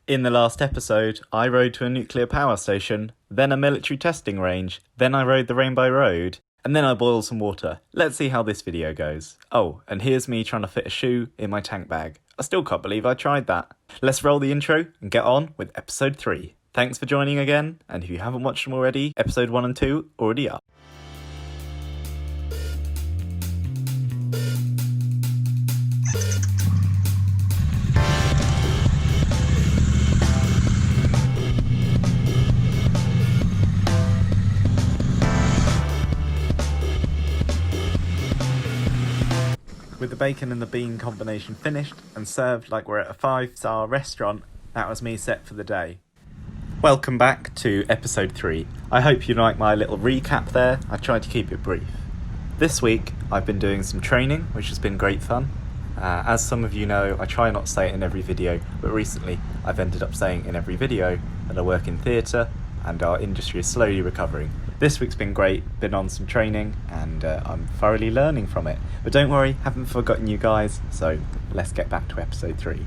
In the last episode, I rode to a nuclear power station, then a military testing range, then I rode the Rainbow Road, and then I boiled some water. Let's see how this video goes. Oh, and here's me trying to fit a shoe in my tank bag. I still can't believe I tried that. Let's roll the intro and get on with episode 3. Thanks for joining again, and if you haven't watched them already, episode 1 and 2 already up. With the bacon and the bean combination finished and served like we're at a 5-star restaurant, that was me set for the day. Welcome back to episode 3. I hope you like my little recap there. I tried to keep it brief. This week I've been doing some training, which has been great fun. As some of you know, I try not to say it in every video, but recently I've ended up saying in every video that I work in theatre and our industry is slowly recovering. This week's been great, been on some training, and I'm thoroughly learning from it. But don't worry, haven't forgotten you guys, so let's get back to episode 3.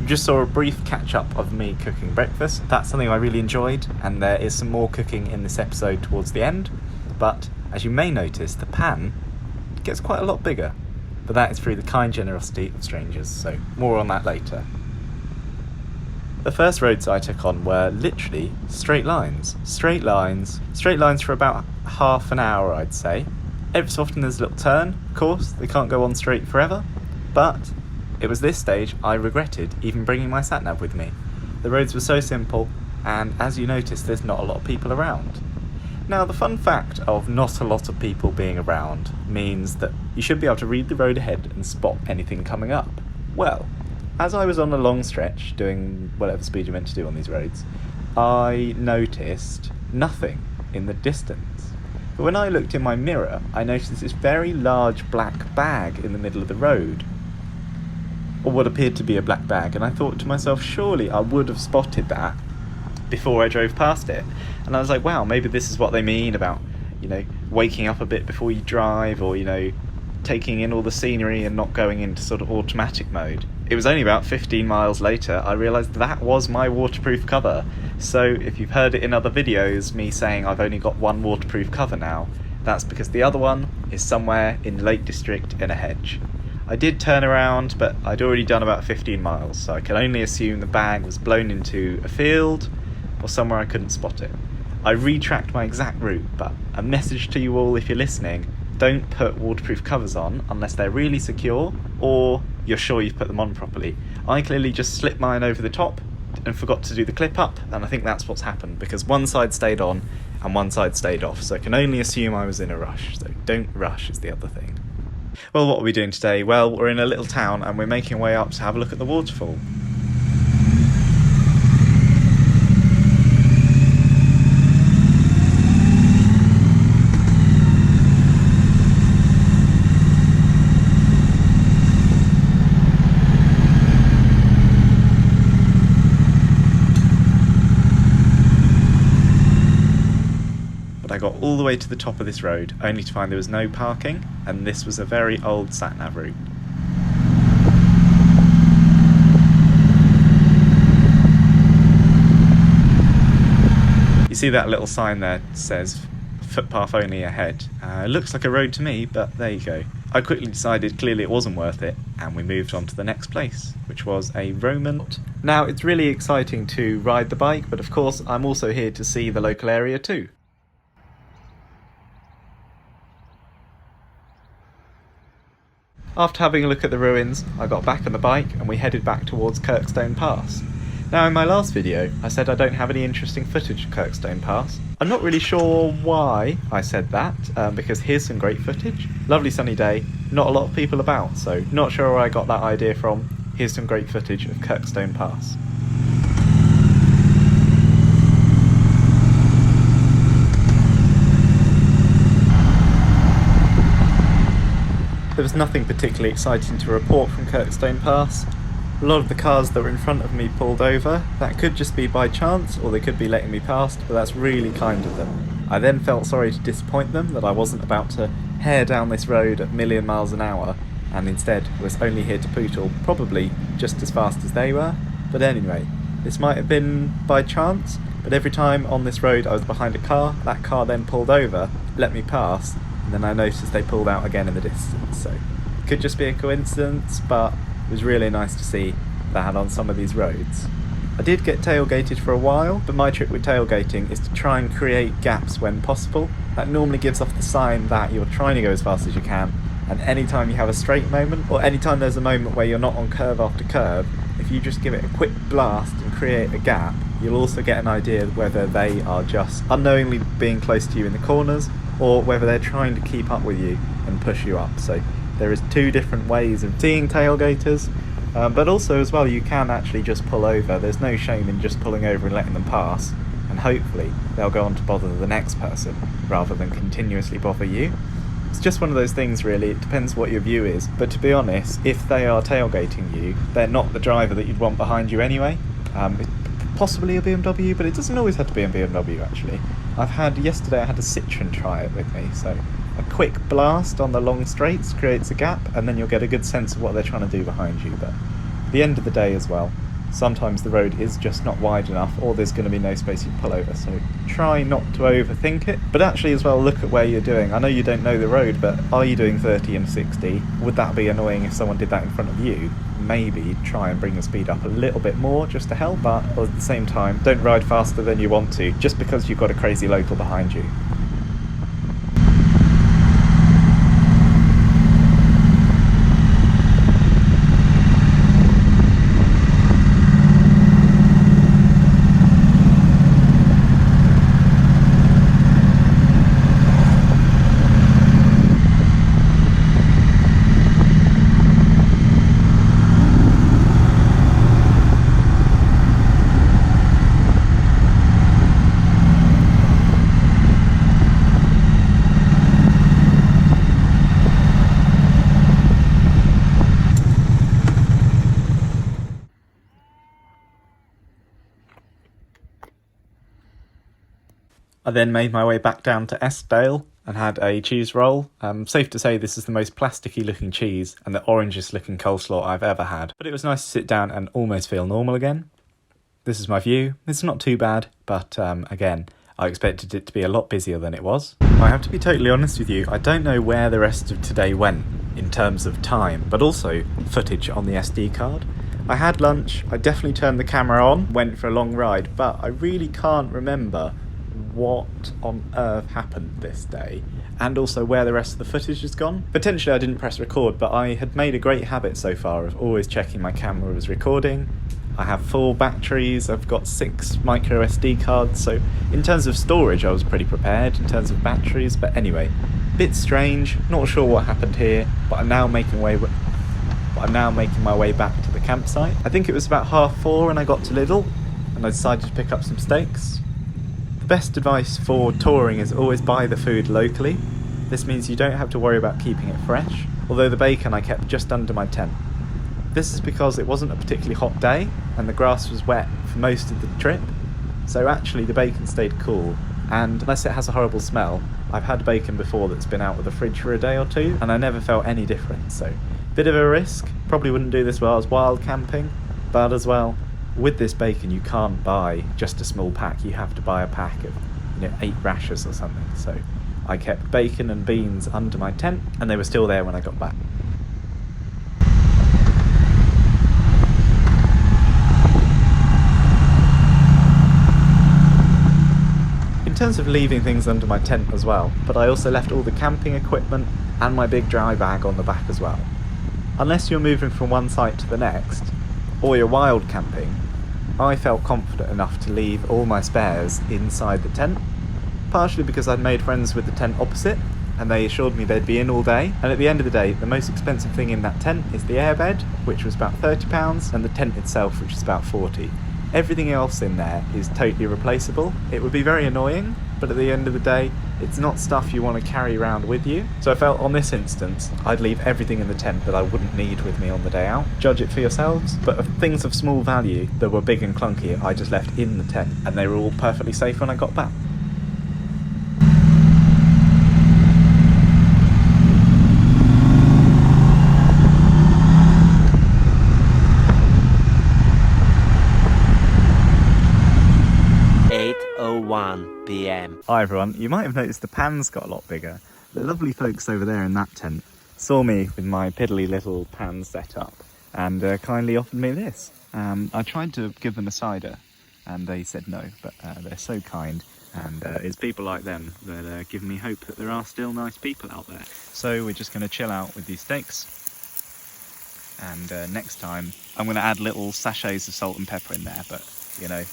You just saw a brief catch-up of me cooking breakfast. That's something I really enjoyed, and there is some more cooking in this episode towards the end. But, as you may notice, the pan gets quite a lot bigger. But that is through the kind generosity of strangers, so more on that later. The first roads I took on were literally straight lines. Straight lines for about half an hour, I'd say. Every so often there's a little turn, of course, they can't go on straight forever, but it was this stage I regretted even bringing my sat-nav with me. The roads were so simple, and as you notice, there's not a lot of people around. Now, the fun fact of not a lot of people being around means that you should be able to read the road ahead and spot anything coming up. Well, as I was on a long stretch doing whatever speed you're meant to do on these roads, I noticed nothing in the distance. But when I looked in my mirror, I noticed this very large black bag in the middle of the road, or what appeared to be a black bag, and I thought to myself, surely I would have spotted that before I drove past it. And I was like, wow, maybe this is what they mean about, waking up a bit before you drive, or, taking in all the scenery and not going into sort of automatic mode. It was only about 15 miles later I realised that was my waterproof cover. So if you've heard it in other videos, me saying I've only got one waterproof cover now, that's because the other one is somewhere in Lake District in a hedge. I did turn around, but I'd already done about 15 miles, so I can only assume the bag was blown into a field or somewhere I couldn't spot it. I retracked my exact route, but a message to you all if you're listening, don't put waterproof covers on unless they're really secure or you're sure you've put them on properly. I clearly just slipped mine over the top and forgot to do the clip up, and I think that's what's happened because one side stayed on and one side stayed off, so I can only assume I was in a rush, so don't rush is the other thing. Well, what are we doing today? Well, we're in a little town and we're making our way up to have a look at the waterfall. I got all the way to the top of this road, only to find there was no parking, and this was a very old sat-nav route. You see that little sign there says footpath only ahead. It looks like a road to me, but there you go. I quickly decided clearly it wasn't worth it, and we moved on to the next place, which was a Roman. Now, it's really exciting to ride the bike, but of course I'm also here to see the local area too. After having a look at the ruins, I got back on the bike and we headed back towards Kirkstone Pass. Now, in my last video, I said I don't have any interesting footage of Kirkstone Pass. I'm not really sure why I said that, because here's some great footage. Lovely sunny day, not a lot of people about, so not sure where I got that idea from. Here's some great footage of Kirkstone Pass. There was nothing particularly exciting to report from Kirkstone Pass. A lot of the cars that were in front of me pulled over. That could just be by chance, or they could be letting me past, but that's really kind of them. I then felt sorry to disappoint them, that I wasn't about to hair down this road at a million miles an hour, and instead was only here to Pootle, probably just as fast as they were. But anyway, this might have been by chance, but every time on this road I was behind a car, that car then pulled over, let me pass, and then I noticed they pulled out again in the distance. So it could just be a coincidence, but it was really nice to see that on some of these roads. I did get tailgated for a while, but my trick with tailgating is to try and create gaps when possible. That normally gives off the sign that you're trying to go as fast as you can, and anytime you have a straight moment, or anytime there's a moment where you're not on curve after curve, if you just give it a quick blast and create a gap, you'll also get an idea of whether they are just unknowingly being close to you in the corners, or whether they're trying to keep up with you and push you up. So there is two different ways of seeing tailgaters. But also as well, you can actually just pull over. There's no shame in just pulling over and letting them pass, and hopefully they'll go on to bother the next person rather than continuously bother you. It's just one of those things really, it depends what your view is, but to be honest, if they are tailgating you, they're not the driver that you'd want behind you anyway. Possibly a BMW, but it doesn't always have to be a BMW actually. Yesterday I had a Citroen try it with me, so a quick blast on the long straights creates a gap, and then you'll get a good sense of what they're trying to do behind you. But at the end of the day as well, sometimes the road is just not wide enough, or there's going to be no space you pull over, so try not to overthink it. But actually as well, look at where you're doing. I know you don't know the road, but are you doing 30 and 60? Would that be annoying if someone did that in front of you? Maybe try and bring the speed up a little bit more just to help, but at the same time, don't ride faster than you want to just because you've got a crazy local behind you. I then made my way back down to Eskdale and had a cheese roll. Safe to say this is the most plasticky looking cheese and the orangest looking coleslaw I've ever had. But it was nice to sit down and almost feel normal again. This is my view. It's not too bad, but again, I expected it to be a lot busier than it was. I have to be totally honest with you, I don't know where the rest of today went in terms of time, but also footage on the SD card. I had lunch, I definitely turned the camera on, went for a long ride, but I really can't remember what on earth happened this day, and also where the rest of the footage has gone. Potentially I didn't press record, but I had made a great habit so far of always checking my camera was recording. I have full batteries, I've got 6 micro SD cards, so in terms of storage I was pretty prepared in terms of batteries. But anyway, bit strange, not sure what happened here, but I'm now making my way back to the campsite. I think it was about 4:30 when I got to Lidl and I decided to pick up some steaks. The best advice for touring is always buy the food locally. This means you don't have to worry about keeping it fresh, although the bacon I kept just under my tent. This is because it wasn't a particularly hot day and the grass was wet for most of the trip, so actually the bacon stayed cool, and unless it has a horrible smell, I've had bacon before that's been out of the fridge for a day or two and I never felt any difference. So bit of a risk, probably wouldn't do this while I was wild camping, but as well, with this bacon you can't buy just a small pack, you have to buy a pack of 8 rashers or something. So I kept bacon and beans under my tent and they were still there when I got back. In terms of leaving things under my tent as well, but I also left all the camping equipment and my big dry bag on the back as well. Unless you're moving from one site to the next, or you're wild camping, I felt confident enough to leave all my spares inside the tent, partially because I'd made friends with the tent opposite and they assured me they'd be in all day, and at the end of the day the most expensive thing in that tent is the airbed, which was about £30, and the tent itself, which is about £40. Everything else in there is totally replaceable. It would be very annoying, but at the end of the day, it's not stuff you want to carry around with you. So I felt on this instance, I'd leave everything in the tent that I wouldn't need with me on the day out. Judge it for yourselves, but of things of small value that were big and clunky, I just left in the tent, and they were all perfectly safe when I got back. Hi everyone, you might have noticed the pan's got a lot bigger. The lovely folks over there in that tent saw me with my piddly little pan set up and kindly offered me this. I tried to give them a cider and they said no, but they're so kind, and it's people like them that give me hope that there are still nice people out there. So we're just going to chill out with these steaks, and next time I'm going to add little sachets of salt and pepper in there, but you know,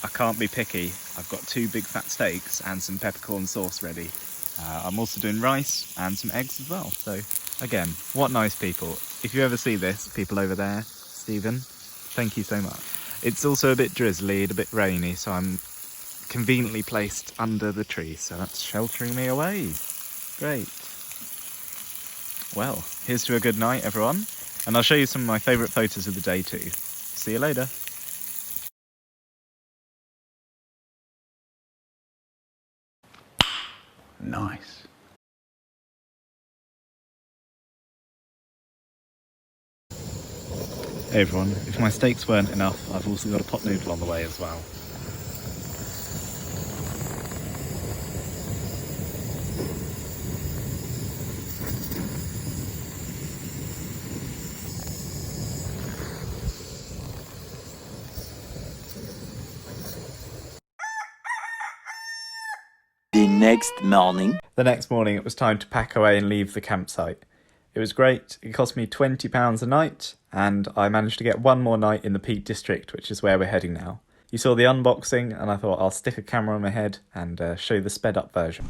I can't be picky. I've got 2 big fat steaks and some peppercorn sauce ready. I'm also doing rice and some eggs as well. So again, what nice people. If you ever see this, people over there, Stephen, thank you so much. It's also a bit drizzly, a bit rainy, so I'm conveniently placed under the tree, so that's sheltering me away. Great. Well, here's to a good night, everyone. And I'll show you some of my favourite photos of the day too. See you later. Nice. Hey everyone, if my steaks weren't enough, I've also got a pot noodle on the way as well. The next morning. The next morning it was time to pack away and leave the campsite. It was great. It cost me £20 a night, and I managed to get one more night in the Peak District, which is where we're heading now. You saw the unboxing, and I thought I'll stick a camera on my head and show the sped up version.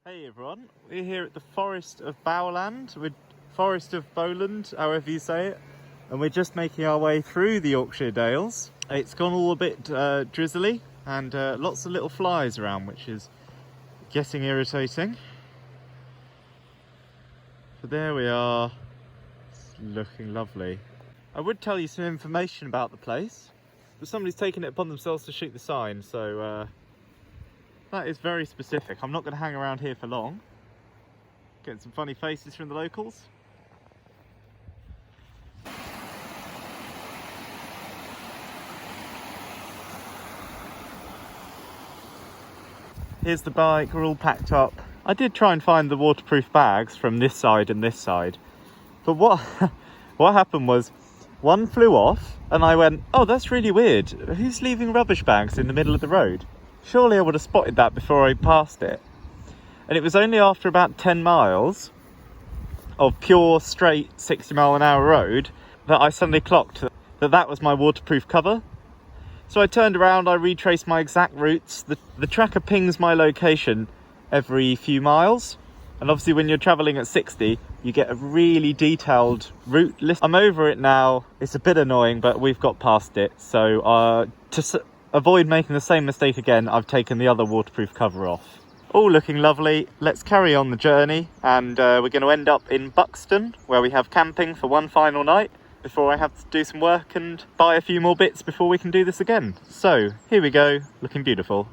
Hey everyone, we're here at the Forest of Bowland, Forest of Bowland, however you say it, and we're just making our way through the Yorkshire Dales. It's gone all a bit drizzly and lots of little flies around, which is getting irritating. But there we are, it's looking lovely. I would tell you some information about the place, but somebody's taken it upon themselves to shoot the sign, so that is very specific. I'm not going to hang around here for long. Getting some funny faces from the locals. Here's the bike, we're all packed up. I did try and find the waterproof bags from this side and this side, but what happened was one flew off and I went, oh, that's really weird. Who's leaving rubbish bags in the middle of the road? Surely I would have spotted that before I passed it. And it was only after about 10 miles of pure straight 60-mile-an-hour road that I suddenly clocked that that was my waterproof cover. So I turned around, I retraced my exact routes. The tracker pings my location every few miles. And obviously when you're travelling at 60, you get a really detailed route list. I'm over it now. It's a bit annoying, but we've got past it. So to avoid making the same mistake again, I've taken the other waterproof cover off. All looking lovely. Let's carry on the journey. And we're going to end up in Buxton, where we have camping for one final night before I have to do some work and buy a few more bits before we can do this again. So here we go, looking beautiful.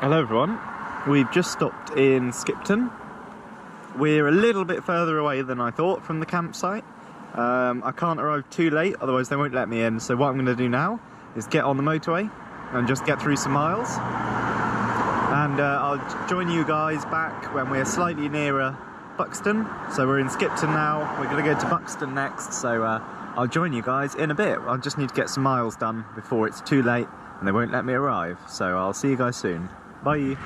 Hello everyone, we've just stopped in Skipton. We're a little bit further away than I thought from the campsite. I can't arrive too late, otherwise they won't let me in. So what I'm going to do now is get on the motorway and just get through some miles. And I'll join you guys back when we're slightly nearer Buxton. So we're in Skipton now, we're going to go to Buxton next. So I'll join you guys in a bit. I just need to get some miles done before it's too late and they won't let me arrive. So I'll see you guys soon. Bye.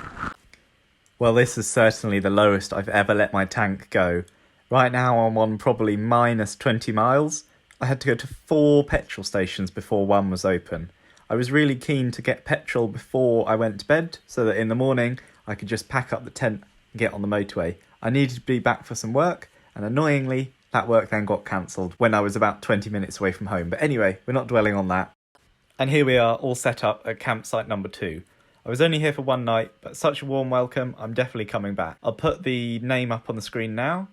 Well, this is certainly the lowest I've ever let my tank go. Right now I'm on probably minus 20 miles. I had to go to 4 petrol stations before one was open. I was really keen to get petrol before I went to bed so that in the morning I could just pack up the tent and get on the motorway. I needed to be back for some work, and annoyingly, that work then got cancelled when I was about 20 minutes away from home. But anyway, we're not dwelling on that. And here we are, all set up at campsite number 2. I was only here for one night, but such a warm welcome, I'm definitely coming back. I'll put the name up on the screen now.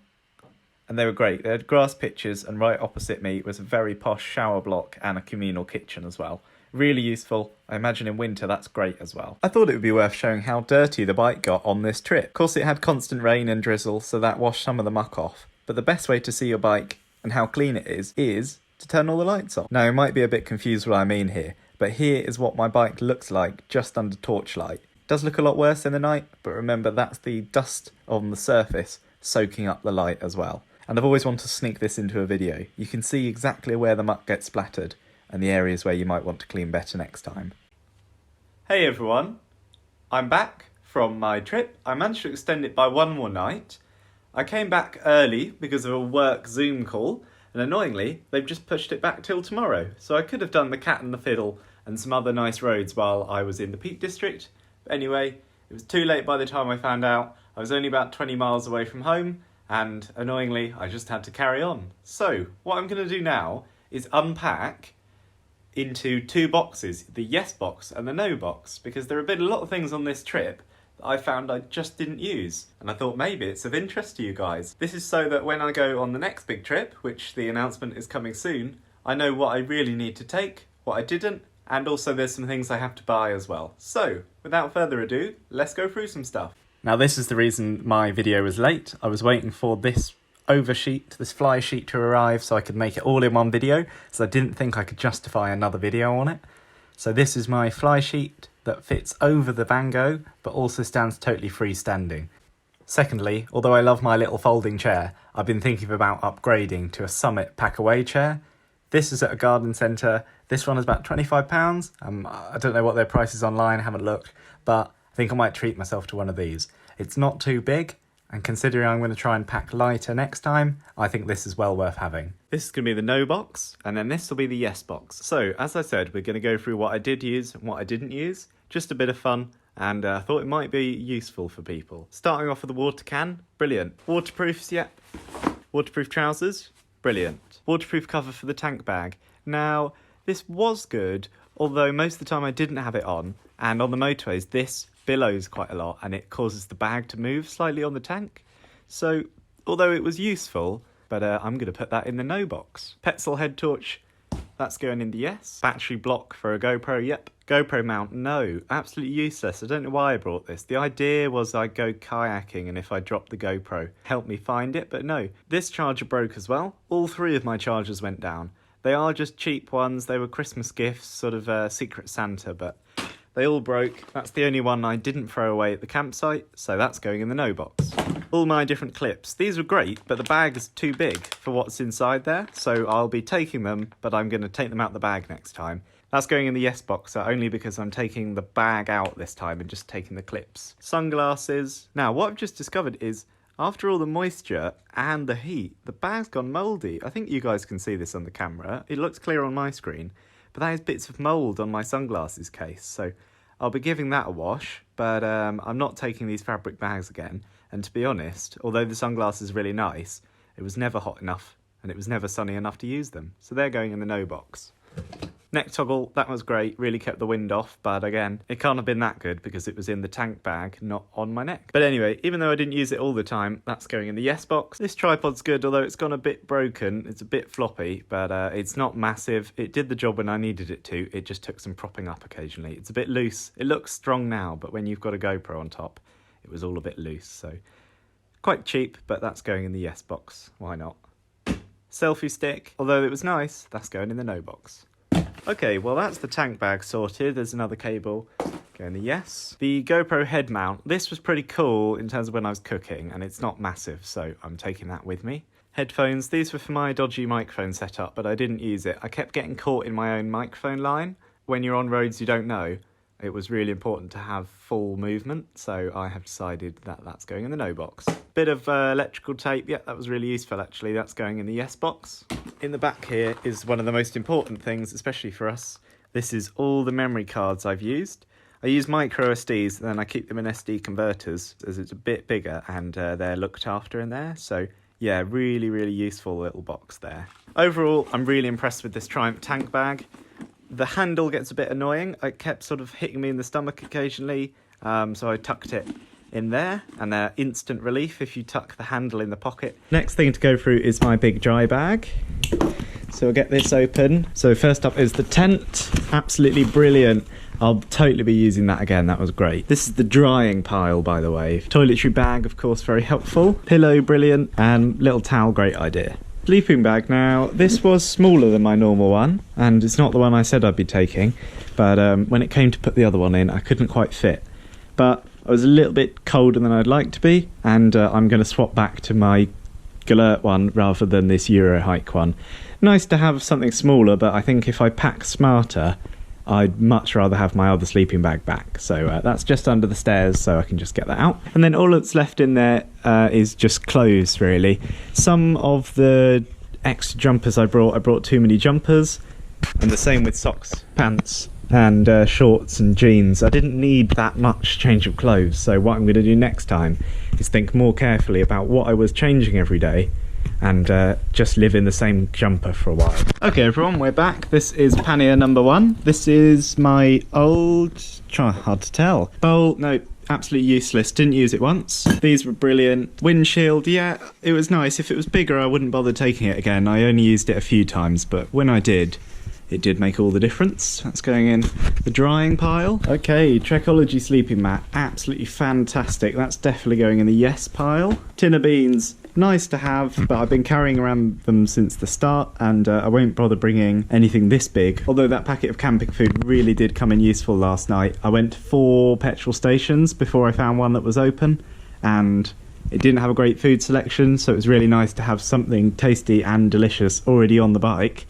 And they were great. They had grass pitches, and right opposite me was a very posh shower block and a communal kitchen as well. Really useful. I imagine in winter that's great as well. I thought it would be worth showing how dirty the bike got on this trip. Of course it had constant rain and drizzle, so that washed some of the muck off. But the best way to see your bike and how clean it is to turn all the lights off. Now you might be a bit confused what I mean here, but here is what my bike looks like just under torchlight. It does look a lot worse in the night, but remember that's the dust on the surface soaking up the light as well. And I've always wanted to sneak this into a video. You can see exactly where the muck gets splattered and the areas where you might want to clean better next time. Hey everyone, I'm back from my trip. I managed to extend it by one more night. I came back early because of a work Zoom call, and annoyingly, they've just pushed it back till tomorrow. So I could have done the Cat and the Fiddle and some other nice roads while I was in the Peak District. But anyway, it was too late by the time I found out. I was only about 20 miles away from home, and annoyingly, I just had to carry on. So, what I'm going to do now is unpack into 2 boxes, the yes box and the no box, because there have been a lot of things on this trip that I found I just didn't use, and I thought maybe it's of interest to you guys. This is so that when I go on the next big trip, which the announcement is coming soon, I know what I really need to take, what I didn't, and also there's some things I have to buy as well. So, without further ado, let's go through some stuff. Now this is the reason my video was late. I was waiting for this this fly sheet to arrive so I could make it all in one video, so I didn't think I could justify another video on it. So this is my fly sheet that fits over the Van Gogh, but also stands totally freestanding. Secondly, although I love my little folding chair, I've been thinking about upgrading to a Summit pack-away chair. This is at a garden centre. This one is about £25. I don't know what their price is online, I haven't looked, but I think I might treat myself to one of these. It's not too big, and considering I'm going to try and pack lighter next time, I think this is well worth having. This is going to be the no box, and then this will be the yes box. So, as I said, we're going to go through what I did use and what I didn't use. Just a bit of fun, and I thought it might be useful for people. Starting off with the water can, brilliant. Waterproofs, yep. Waterproof trousers, brilliant. Waterproof cover for the tank bag. Now, this was good, although most of the time I didn't have it on, and on the motorways this billows quite a lot and it causes the bag to move slightly on the tank. So, although it was useful, but I'm going to put that in the no box. Petzl head torch, that's going in the yes. Battery block for a GoPro, yep. GoPro mount, no. Absolutely useless. I don't know why I brought this. The idea was I'd go kayaking and if I dropped the GoPro, help me find it, but no. This charger broke as well. All 3 of my chargers went down. They are just cheap ones. They were Christmas gifts, sort of Secret Santa, but they all broke. That's the only one I didn't throw away at the campsite, so that's going in the no box. All my different clips. These were great, but the bag is too big for what's inside there, so I'll be taking them, but I'm going to take them out the bag next time. That's going in the yes box, only because I'm taking the bag out this time and just taking the clips. Sunglasses. Now, what I've just discovered is, after all the moisture and the heat, the bag's gone mouldy. I think you guys can see this on the camera. It looks clear on my screen, but that has bits of mould on my sunglasses case, so I'll be giving that a wash, but I'm not taking these fabric bags again. And to be honest, although the sunglasses are really nice, it was never hot enough and it was never sunny enough to use them. So they're going in the no box. Neck toggle, that was great, really kept the wind off, but again, it can't have been that good because it was in the tank bag, not on my neck. But anyway, even though I didn't use it all the time, that's going in the yes box. This tripod's good, although it's gone a bit broken, it's a bit floppy, but it's not massive. It did the job when I needed it to, it just took some propping up occasionally. It's a bit loose, it looks strong now, but when you've got a GoPro on top, it was all a bit loose, so quite cheap, but that's going in the yes box, why not? Selfie stick, although it was nice, that's going in the no box. Okay, well that's the tank bag sorted. There's another cable going the yes. The GoPro head mount. This was pretty cool in terms of when I was cooking, and it's not massive, so I'm taking that with me. Headphones. These were for my dodgy microphone setup, but I didn't use it. I kept getting caught in my own microphone line. When you're on roads you don't know, It was really important to have full movement, so I have decided that that's going in the no box. Bit of electrical tape, yeah, that was really useful actually. That's going in the yes box. In the back here is one of the most important things, especially for us. This is all the memory cards I've used. I use micro SDs, then I keep them in SD converters as it's a bit bigger and they're looked after in there. So yeah, really, really useful little box there. Overall, I'm really impressed with this Triumph tank bag. The handle gets a bit annoying. It kept sort of hitting me in the stomach occasionally, so I tucked it in there, and instant relief if you tuck the handle in the pocket. Next thing to go through is my big dry bag. So we'll get this open. So first up is the tent. Absolutely brilliant. I'll totally be using that again. That was great. This is the drying pile, by the way. Toiletry bag, of course, very helpful. Pillow, brilliant. And little towel, great idea. Sleeping bag. Now, this was smaller than my normal one, and it's not the one I said I'd be taking, but when it came to put the other one in, I couldn't quite fit. But I was a little bit colder than I'd like to be, and I'm going to swap back to my Galert one rather than this Euro hike one. Nice to have something smaller, but I think if I pack smarter, I'd much rather have my other sleeping bag back. So that's just under the stairs, so I can just get that out. And then all that's left in there is just clothes, really. Some of the extra jumpers I brought too many jumpers, and the same with socks, pants, and shorts and jeans. I didn't need that much change of clothes, so what I'm going to do next time is think more carefully about what I was changing every day, and just live in the same jumper for a while. Okay everyone, we're back. This is pannier number 1. This is my old, hard to tell, bowl. No, absolutely useless, didn't use it once. These were brilliant. Windshield, yeah, it was nice. If it was bigger I wouldn't bother taking it again. I only used it a few times, but when I did, it did make all the difference. That's going in the drying pile. Okay, Trekology sleeping mat, absolutely fantastic. That's definitely going in the yes pile. Tin of beans, nice to have, but I've been carrying around them since the start, and I won't bother bringing anything this big. Although that packet of camping food really did come in useful last night. I went to 4 petrol stations before I found one that was open, and it didn't have a great food selection, so it was really nice to have something tasty and delicious already on the bike.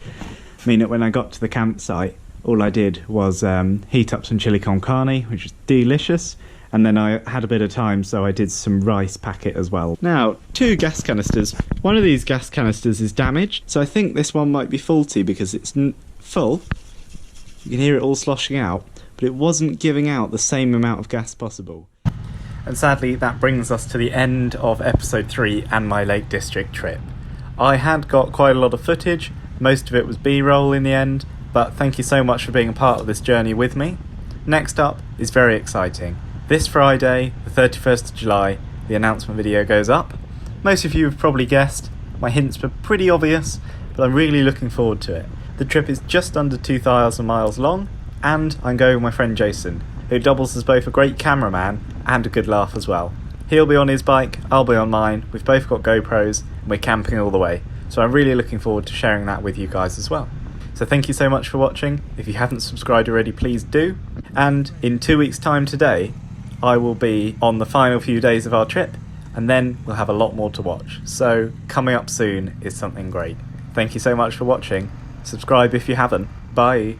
I mean, when I got to the campsite, all I did was heat up some chili con carne, which is delicious, and then I had a bit of time, so I did some rice packet as well. Now, 2 gas canisters. One of these gas canisters is damaged, so I think this one might be faulty because it's full. You can hear it all sloshing out, but it wasn't giving out the same amount of gas possible. And sadly, that brings us to the end of episode 3 and my Lake District trip. I had got quite a lot of footage. Most of it was B-roll in the end, but thank you so much for being a part of this journey with me. Next up is very exciting. This Friday, the 31st of July, the announcement video goes up. Most of you have probably guessed. My hints were pretty obvious, but I'm really looking forward to it. The trip is just under 2,000 miles long, and I'm going with my friend Jason, who doubles as both a great cameraman and a good laugh as well. He'll be on his bike, I'll be on mine. We've both got GoPros, and we're camping all the way. So I'm really looking forward to sharing that with you guys as well. So thank you so much for watching. If you haven't subscribed already, please do. And in 2 weeks' time today, I will be on the final few days of our trip, and then we'll have a lot more to watch. So coming up soon is something great. Thank you so much for watching. Subscribe if you haven't. Bye.